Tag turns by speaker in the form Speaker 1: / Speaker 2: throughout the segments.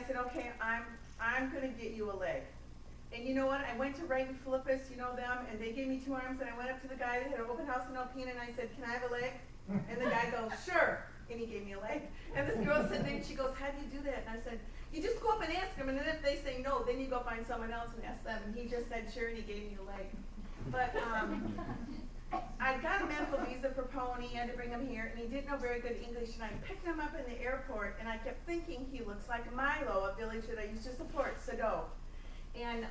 Speaker 1: said, okay, I'm going to get you a leg. And you know what? I went to Wright and Philippus, you know them, and they gave me 2 arms, and I went up to the guy that had an open house in Alpena, and I said, can I have a leg? And the guy goes, sure. And he gave me a leg. And this girl sitting there, and she goes, how do you do that? And I said, you just go up and ask them, and then if they say no, then you go find someone else and ask them. And he just said, sure, and he gave me a leg. But I got a medical visa for Pony. I had to bring him here, and he didn't know very good English. And I picked him up in the airport, and I kept thinking he looks like Milo, a village that I used to support, Sado. And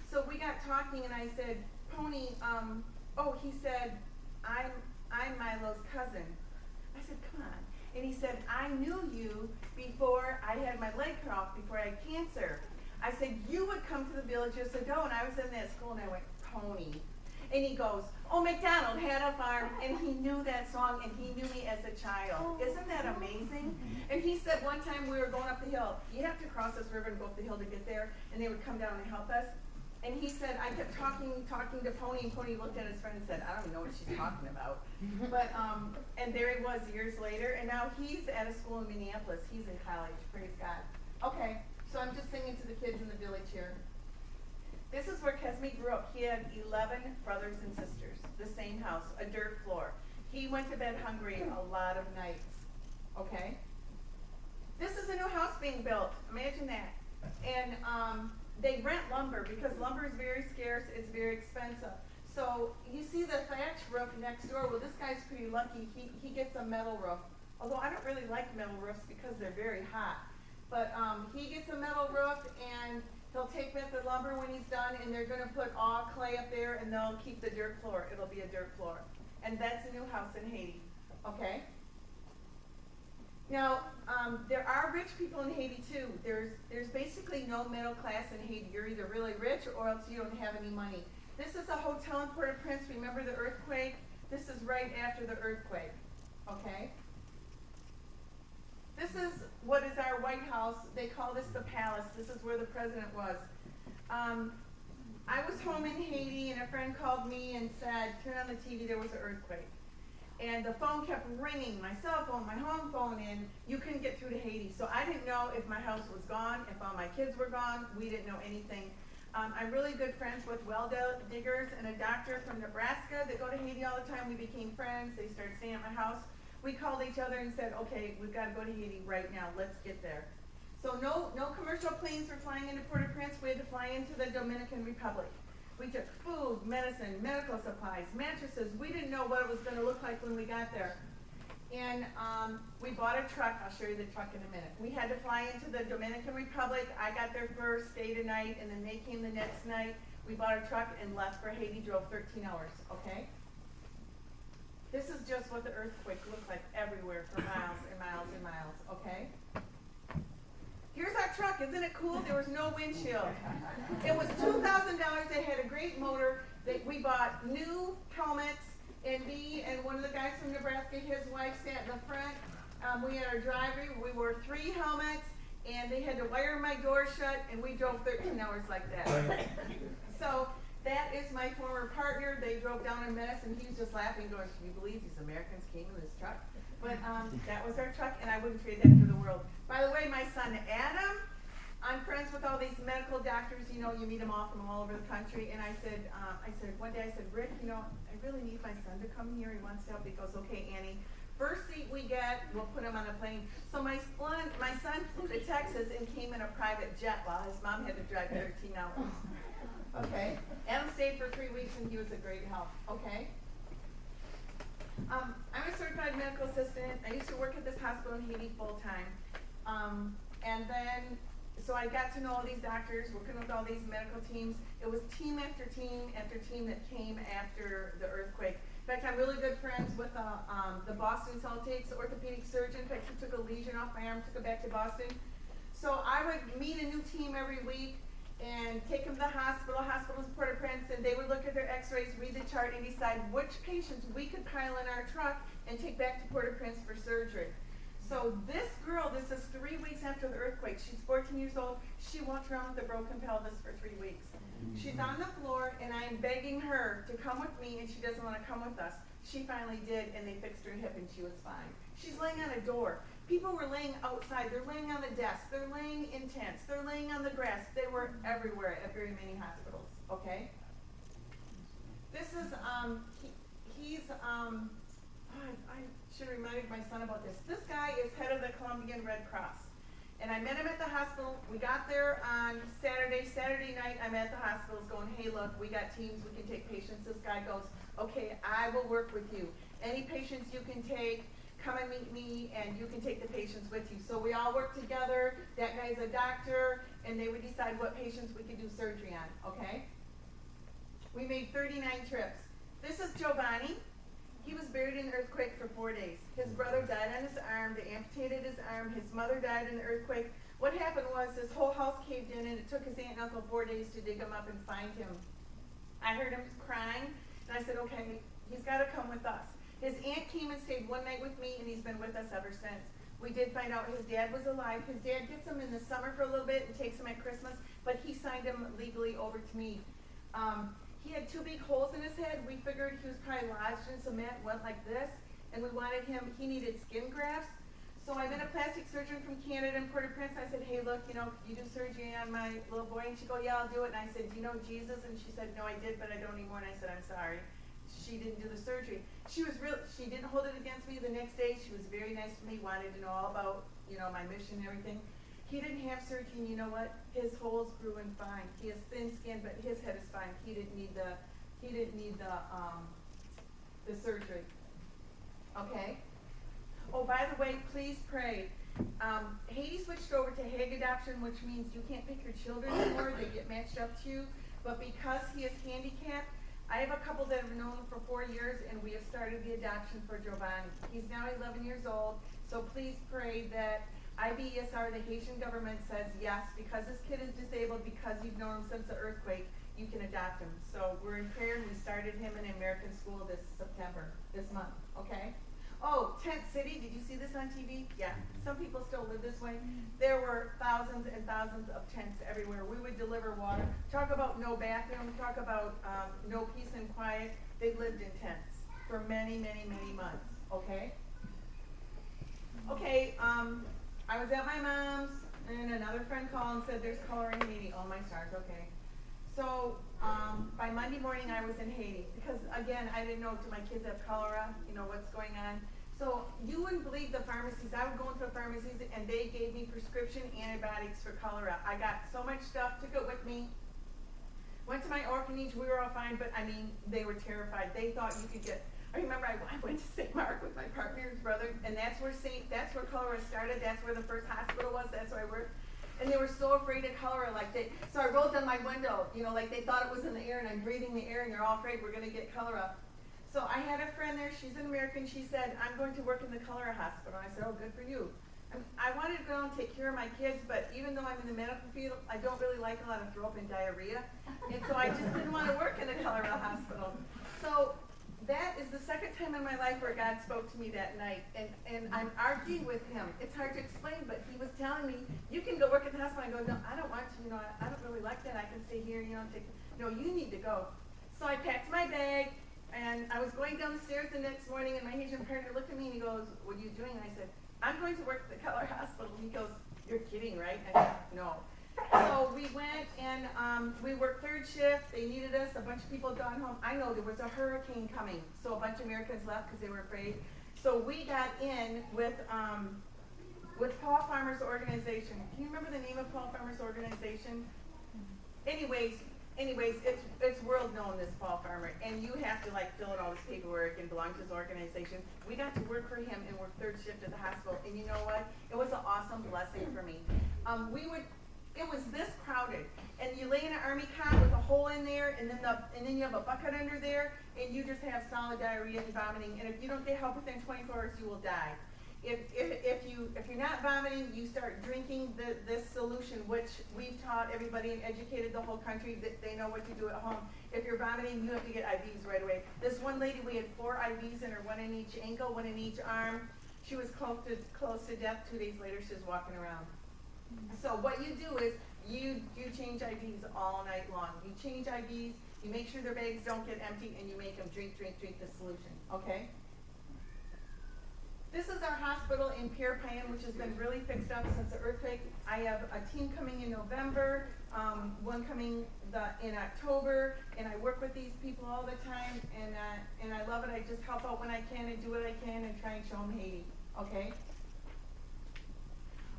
Speaker 1: so we got talking, and I said, Pony, oh, he said, I'm Milo's cousin. I said, come on. And he said, I knew you before I had my leg cut off, before I had cancer. I said, you would come to the village of Sado, and I was in that school, and I went, Pony. And he goes, oh, McDonald had a farm, and he knew that song, and he knew me as a child. Isn't that amazing? And he said one time we were going up the hill. You have to cross this river and go up the hill to get there, and they would come down and help us. And he said, I kept talking to Pony, and Pony looked at his friend and said, I don't even know what she's talking about. But, and there he was years later, and now he's at a school in Minneapolis. He's in college, praise God. Okay, so I'm just singing to the kids in the village here. This is where Kesme grew up. He had 11 brothers and sisters, the same house, a dirt floor. He went to bed hungry a lot of nights, okay? This is a new house being built, imagine that. And they rent lumber because lumber is very scarce, it's very expensive. So you see the thatch roof next door. Well, this guy's pretty lucky. He gets a metal roof. Although I don't really like metal roofs because they're very hot. But he gets a metal roof, and he'll take back the lumber when he's done, and they're going to put all clay up there, and they'll keep the dirt floor. It'll be a dirt floor. And that's a new house in Haiti, okay? Now, there are rich people in Haiti, too. There's basically no middle class in Haiti. You're either really rich or else you don't have any money. This is a hotel in Port-au-Prince. Remember the earthquake? This is right after the earthquake, okay? This is what is our White House. They call this the palace. This is where the president was. I was home in Haiti, and a friend called me and said, turn on the TV, there was an earthquake. And the phone kept ringing, my cell phone, my home phone, and you couldn't get through to Haiti. So I didn't know if my house was gone, if all my kids were gone. We didn't know anything. I'm really good friends with well diggers and a doctor from Nebraska that go to Haiti all the time. We became friends. They started staying at my house. We called each other and said, okay, we've got to go to Haiti right now. Let's get there. So no commercial planes were flying into Port-au-Prince. We had to fly into the Dominican Republic. We took food, medicine, medical supplies, mattresses. We didn't know what it was going to look like when we got there. And we bought a truck. I'll show you the truck in a minute. We had to fly into the Dominican Republic. I got there first, stayed a night, and then they came the next night. We bought a truck and left for Haiti, drove 13 hours, okay? This is just what the earthquake looked like everywhere for miles and miles and miles, okay? Here's our truck. Isn't it cool? There was no windshield. It was $2,000. It had a great motor. We bought new helmets, and me and one of the guys from Nebraska, his wife, sat in the front. We had our driver. We wore 3 helmets, and they had to wire my door shut, and we drove 13 hours like that. So that is my former partner. They drove down and met us, and he was just laughing, going, can you believe these Americans came in this truck? But that was our truck, and I wouldn't trade that for the world. By the way, my son Adam, I'm friends with all these medical doctors. You know, you meet them all from all over the country. And I said, one day I said, Rick, you know, I really need my son to come here. He wants to help. He goes, okay, Annie. First seat we get, we'll put him on a plane. So my son flew to Texas and came in a private jet while his mom had to drive 13 hours. Okay. Adam stayed for 3 weeks, and he was a great help. Okay. I'm a certified medical assistant. I used to work at this hospital in Haiti full time. And then, so I got to know all these doctors, working with all these medical teams. It was team after team after team that came after the earthquake. In fact, I'm really good friends with the Boston Celtics orthopedic surgeon. In fact, he took a lesion off my arm, took it back to Boston. So I would meet a new team every week and take them to the hospitals in Port-au-Prince, and they would look at their x-rays, read the chart, and decide which patients we could pile in our truck and take back to Port-au-Prince for surgery. So this girl, this is 3 weeks after the earthquake. She's 14 years old. She walked around with a broken pelvis for 3 weeks. She's on the floor, and I am begging her to come with me, and she doesn't want to come with us. She finally did, and they fixed her hip, and she was fine. She's laying on a door. People were laying outside, they're laying on the desk, they're laying in tents, they're laying on the grass. They were everywhere at very many hospitals, okay? This is, I should have reminded my son about this. This guy is head of the Colombian Red Cross. And I met him at the hospital. We got there on Saturday night, I'm at the hospitals going, hey, look, we got teams, we can take patients. This guy goes, okay, I will work with you. Any patients you can take, come and meet me, and you can take the patients with you. So we all work together. That guy's a doctor, and they would decide what patients we could do surgery on, okay? We made 39 trips. This is Giovanni. He was buried in an earthquake for 4 days. His brother died on his arm. They amputated his arm. His mother died in the earthquake. What happened was this whole house caved in, and it took his aunt and uncle 4 days to dig him up and find him. I heard him crying, and I said, okay, he's got to come with us. His aunt came and stayed one night with me, and he's been with us ever since. We did find out his dad was alive. His dad gets him in the summer for a little bit and takes him at Christmas, but he signed him legally over to me. He had 2 big holes in his head. We figured he was probably lodged in cement, went like this, and we wanted him, he needed skin grafts. So I met a plastic surgeon from Canada in Port-au-Prince. I said, hey, look, you know, could you do surgery on my little boy? And she go, yeah, I'll do it. And I said, do you know Jesus? And she said, no, I did, but I don't anymore. And I said, I'm sorry. She didn't do the surgery. She didn't hold it against me the next day. She was very nice to me, wanted to know all about, you know, my mission and everything. He didn't have surgery, and you know what? His holes grew in fine. He has thin skin, but his head is fine. He didn't need the surgery. Okay? Oh, by the way, please pray. Haiti switched over to Hague adoption, which means you can't pick your children anymore. They get matched up to you. But because he is handicapped, I have a couple that have known him for 4 years, and we have started the adoption for Giovanni. He's now 11 years old, so please pray that IBESR, the Haitian government, says yes, because this kid is disabled, because you've known him since the earthquake, you can adopt him. So we're in prayer, and we started him in an American school this month, okay? Oh, Tent City, did you see this on TV? Yeah, some people still live this way. There were thousands and thousands of tents everywhere. We would deliver water. Talk about no bathroom, talk about no peace and quiet. They lived in tents for many, many, many months, okay? Okay, I was at my mom's, and another friend called and said there's cholera in Haiti. Oh, my stars, okay. So by Monday morning, I was in Haiti because, again, I didn't know, do my kids have cholera? You know, what's going on? So you wouldn't believe the pharmacies. I would go into the pharmacies, and they gave me prescription antibiotics for cholera. I got so much stuff, took it with me. Went to my orphanage. We were all fine, but, I mean, they were terrified. They thought you could get... I remember I went to St. Mark with my partner's brother, and that's where cholera started. That's where the first hospital was. That's where I worked. And they were so afraid of cholera, so I rolled down my window, you know, like they thought it was in the air, and I'm breathing the air, and they're all afraid we're going to get cholera. So I had a friend there, she's an American, she said, I'm going to work in the cholera hospital. I said, oh, good for you. I wanted to go and take care of my kids, but even though I'm in the medical field, I don't really like a lot of throw up and diarrhea. And so I just didn't want to work in a cholera hospital. So that is the second time in my life where God spoke to me that night, and I'm arguing with him. It's hard to explain, but he was telling me, you can go work at the hospital. I go, no, I don't want to, you know, I don't really like that. I can stay here, you know, no, you need to go. So I packed my bag, and I was going down the stairs the next morning, and my Haitian partner looked at me, and he goes, what are you doing? And I said, I'm going to work at the cholera hospital. And he goes, you're kidding, right? I said, no. So we went, and we worked third shift. They needed us. A bunch of people had gone home. I know there was a hurricane coming, so a bunch of Americans left because they were afraid. So we got in with Paul Farmer's organization. Can you remember the name of Paul Farmer's organization? Anyways, it's world known, this Paul Farmer, and you have to fill out all this paperwork and belong to his organization. We got to work for him and work third shift at the hospital, and you know what? It was an awesome blessing for me. It was this crowded, and you lay in an army cot with a hole in there, and then you have a bucket under there, and you just have solid diarrhea and vomiting. And if you don't get help within 24 hours, you will die. If you're not vomiting, you start drinking this solution, which we've taught everybody and educated the whole country that they know what to do at home. If you're vomiting, you have to get IVs right away. This one lady, we had 4 IVs in her, 1 in each ankle, 1 in each arm. She was close to death. 2 days later, she was walking around. So what you do is you change IVs all night long. You change IVs, you make sure their bags don't get empty, and you make them drink the solution, okay? This is our hospital in Pierpont, which has been really fixed up since the earthquake. I have a team coming in November, one coming in October, and I work with these people all the time, and I love it. I just help out when I can and do what I can and try and show them Haiti, okay?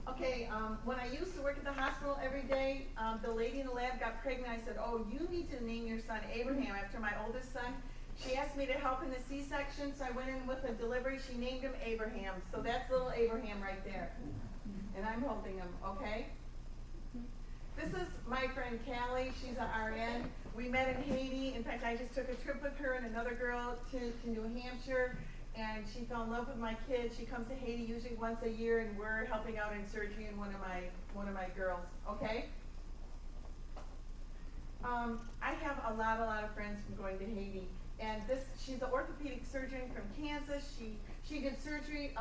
Speaker 1: Okay, when I used to work at the hospital every day, the lady in the lab got pregnant. I said, oh, you need to name your son Abraham after my oldest son. She asked me to help in the C-section, so I went in with a delivery. She named him Abraham. So that's little Abraham right there. And I'm holding him, okay? This is my friend Callie. She's an RN. We met in Haiti. In fact, I just took a trip with her and another girl to New Hampshire, and she fell in love with my kids. She comes to Haiti usually once a year, and we're helping out in surgery in one of my girls, okay? I have a lot of friends from going to Haiti. And she's an orthopedic surgeon from Kansas. She did surgery.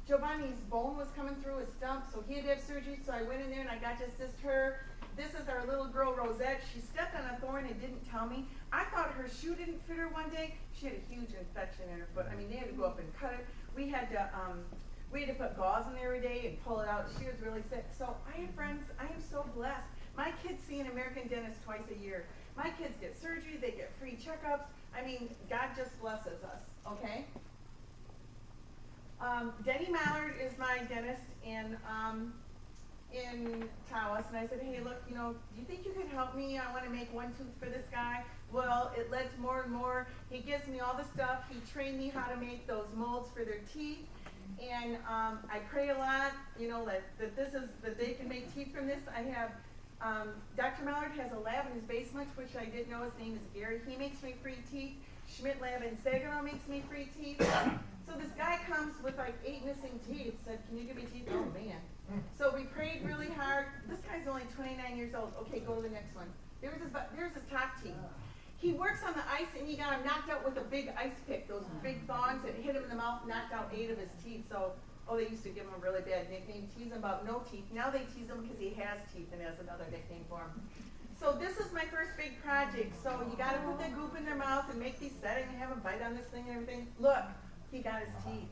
Speaker 1: Giovanni's bone was coming through his stump, so he had to have surgery. So I went in there and I got to assist her. This is our little girl, Rosette. She stepped on a thorn and didn't tell me. I thought her shoe didn't fit her one day. She had a huge infection in her foot. I mean, they had to go up and cut it. We had to put gauze in there every day and pull it out. She was really sick. So I have friends. I am so blessed. My kids see an American dentist twice a year. My kids get surgery. They get free checkups. I mean, God just blesses us, okay? Denny Mallard is my dentist in Tawas, and I said, hey, look, you know, do you think you could help me? I want to make one tooth for this guy. Well, it led to more and more. He gives me all the stuff. He trained me how to make those molds for their teeth, and I pray a lot, you know, that they can make teeth from this. I have Dr. Mallard has a lab in his basement, which I didn't know. His name is Gary. He makes me free teeth. Schmidt Lab in Saginaw makes me free teeth. So this guy comes with like 8 missing teeth, said, can you give me teeth? Oh man. So we prayed really hard. This guy's only 29 years old. Okay, go to the next one. There's his top teeth. He works on the ice and he got him knocked out with a big ice pick, those big thongs that hit him in the mouth, knocked out 8 of his teeth. So they used to give him a really bad nickname, tease him about no teeth. Now they tease him because he has teeth and has another nickname for him. So this is my first big project. So you got to put that goop in their mouth and make these settings and have them bite on this thing and everything. Look, he got his teeth.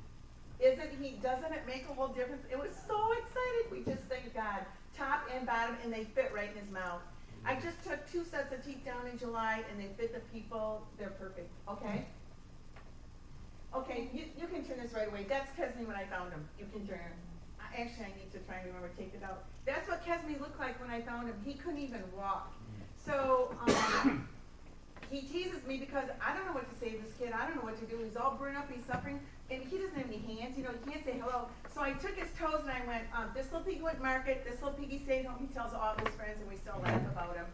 Speaker 1: Doesn't it make a whole difference? It was so excited. We just thank God. Top and bottom, and they fit right in his mouth. I just took 2 sets of teeth down in July, and they fit the people. They're perfect. Okay? Okay, you can turn this right away. That's Kesme when I found him. You can turn him. Actually, I need to try and remember to take it out. That's what Kesme looked like when I found him. He couldn't even walk. So he teases me because I don't know what to say to this kid. I don't know what to do. He's all burned up. He's suffering. And he doesn't have any hands. You know, he can't say hello. So I took his toes and I went, this little piggy went market. This little piggy stayed home. He tells all of his friends, and we still laugh about him.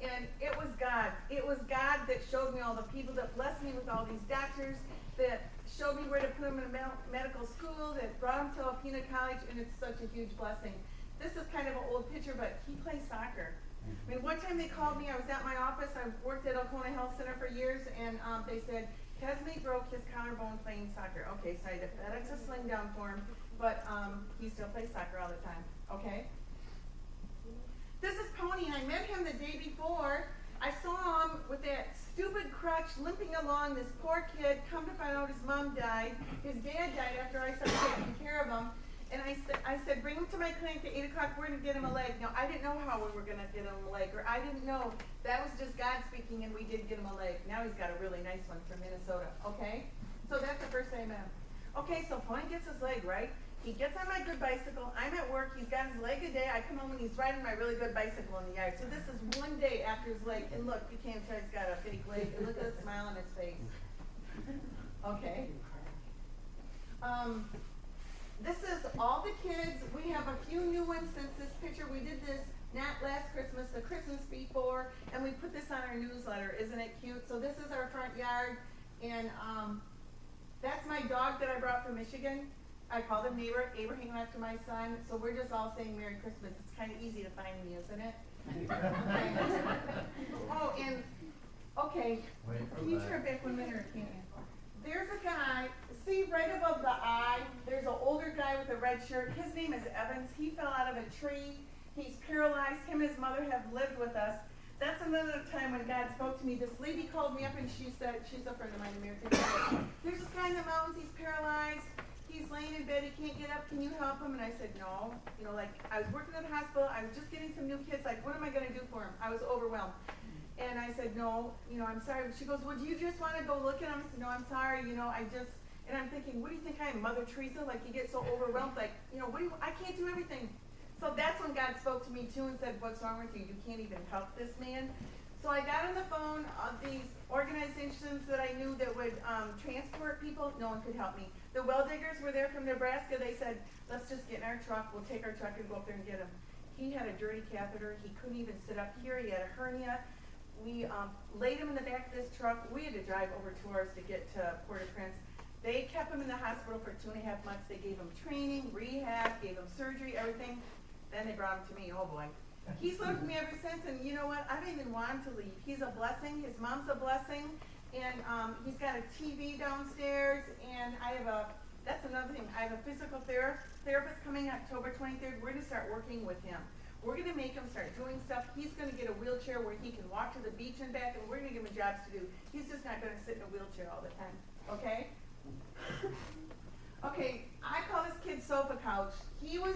Speaker 1: And it was God. It was God that showed me all the people that blessed me with all these doctors, that showed me where to put him in a medical school, that brought him to Alpena College, and it's such a huge blessing. This is kind of an old picture, but he plays soccer. I mean, one time they called me. I was at my office. I worked at Oconee Health Center for years, and they said, Kesme broke his collarbone playing soccer. Okay, so I had to FedEx a sling down for him, but he still plays soccer all the time, okay? This is Pony. I met him the day before. I saw him with that stupid crutch limping along, this poor kid. Come to find out his mom died. His dad died after I started taking care of him. And I said, bring him to my clinic at 8 o'clock. We're going to get him a leg. Now, I didn't know how we were going to get him a leg, or I didn't know. That was just God speaking, and we did get him a leg. Now he's got a really nice one from Minnesota, okay? So that's the first day I met him. Okay, so Pony gets his leg, right? He gets on my good bicycle. I'm at work. He's got his leg a day. I come home, and he's riding my really good bicycle in the yard. So this is one day after his leg. And look, you can't tell he's got a fake leg. And look at the smile on his face. Okay. This is all the kids. We have a few new ones since this picture. We did this not last Christmas, the Christmas before, and we put this on our newsletter. Isn't it cute? So this is our front yard, and that's my dog that I brought from Michigan. I called him neighbor Abraham after my son. So we're just all saying Merry Christmas. It's kind of easy to find me, isn't it? Oh, and okay, can you turn back 1 minute or can't you? There's a guy, see right above the eye, there's an older guy with a red shirt. His name is Evans. He fell out of a tree. He's paralyzed. Him and his mother have lived with us. That's another time when God spoke to me. This lady called me up and she said, she's a friend of mine, American. There's this guy in the mountains. He's paralyzed. he's laying in bed, he can't get up, can you help him? And I said, no. You know, like, I was working at the hospital, I was just getting some new kids, like, what am I gonna do for him? I was overwhelmed. And I said, no, you know, I'm sorry. She goes, well, do you just wanna go look at him? I said, no, I'm sorry, you know, and I'm thinking, what do you think I am, Mother Teresa? Like, you get so overwhelmed, like, you know, I can't do everything. So that's when God spoke to me too and said, what's wrong with you? You can't even help this man. So I got on the phone, these organizations that I knew that would transport people, no one could help me. The well diggers were there from Nebraska. They said, let's just get in our truck. We'll take our truck and go up there and get him. He had a dirty catheter. He couldn't even sit up here. He had a hernia. We laid him in the back of this truck. We had to drive over 2 hours to get to Port-au-Prince. They kept him in the hospital for 2.5 months. They gave him training, rehab, gave him surgery, everything. Then they brought him to me. Oh boy. He's lived with me ever since, and you know what? I don't even want him to leave. He's a blessing. His mom's a blessing. And he's got a TV downstairs, and that's another thing. I have a physical therapist coming October 23rd. We're going to start working with him. We're going to make him start doing stuff. He's going to get a wheelchair where he can walk to the beach and back, and we're going to give him jobs to do. He's just not going to sit in a wheelchair all the time, okay? Okay, I call this kid Sofa Couch. He was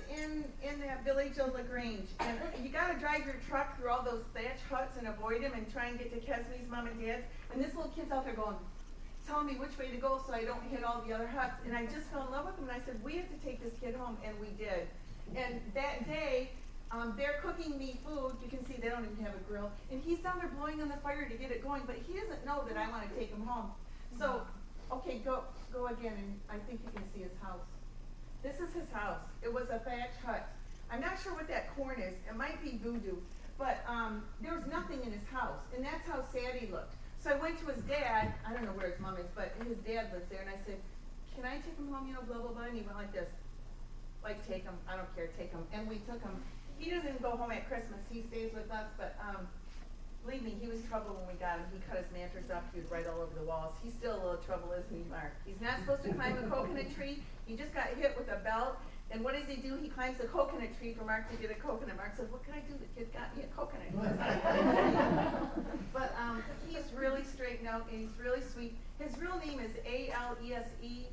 Speaker 1: in that village of LaGrange, and you got to drive your truck through all those thatch huts and avoid him and try and get to Kesney's mom and dad's, and this little kid's out there going, telling me which way to go so I don't hit all the other huts, and I just fell in love with him, and I said, we have to take this kid home, and we did. And that day, they're cooking me food. You can see they don't even have a grill, and he's down there blowing on the fire to get it going, but he doesn't know that I want to take him home. So, okay, go again, and I think you can see his house. This is his house. It was a thatch hut. I'm not sure what that corn is. It might be voodoo, but there was nothing in his house, and that's how sad he looked. So I went to his dad. I don't know where his mom is, but his dad lives there, and I said, can I take him home, you know, blah, blah, blah, and he went like this. Like, take him. I don't care, take him. And we took him. He doesn't go home at Christmas. He stays with us, but believe me, he was trouble when we got him. He cut his mattress up. He was right all over the walls. He's still a little trouble, isn't he, Mark? He's not supposed to climb a coconut tree. He just got hit with a belt. And what does he do? He climbs the coconut tree for Mark to get a coconut. Mark said, what can I do? The kid got me a coconut. But he's really straightened out, and he's really sweet. His real name is Alese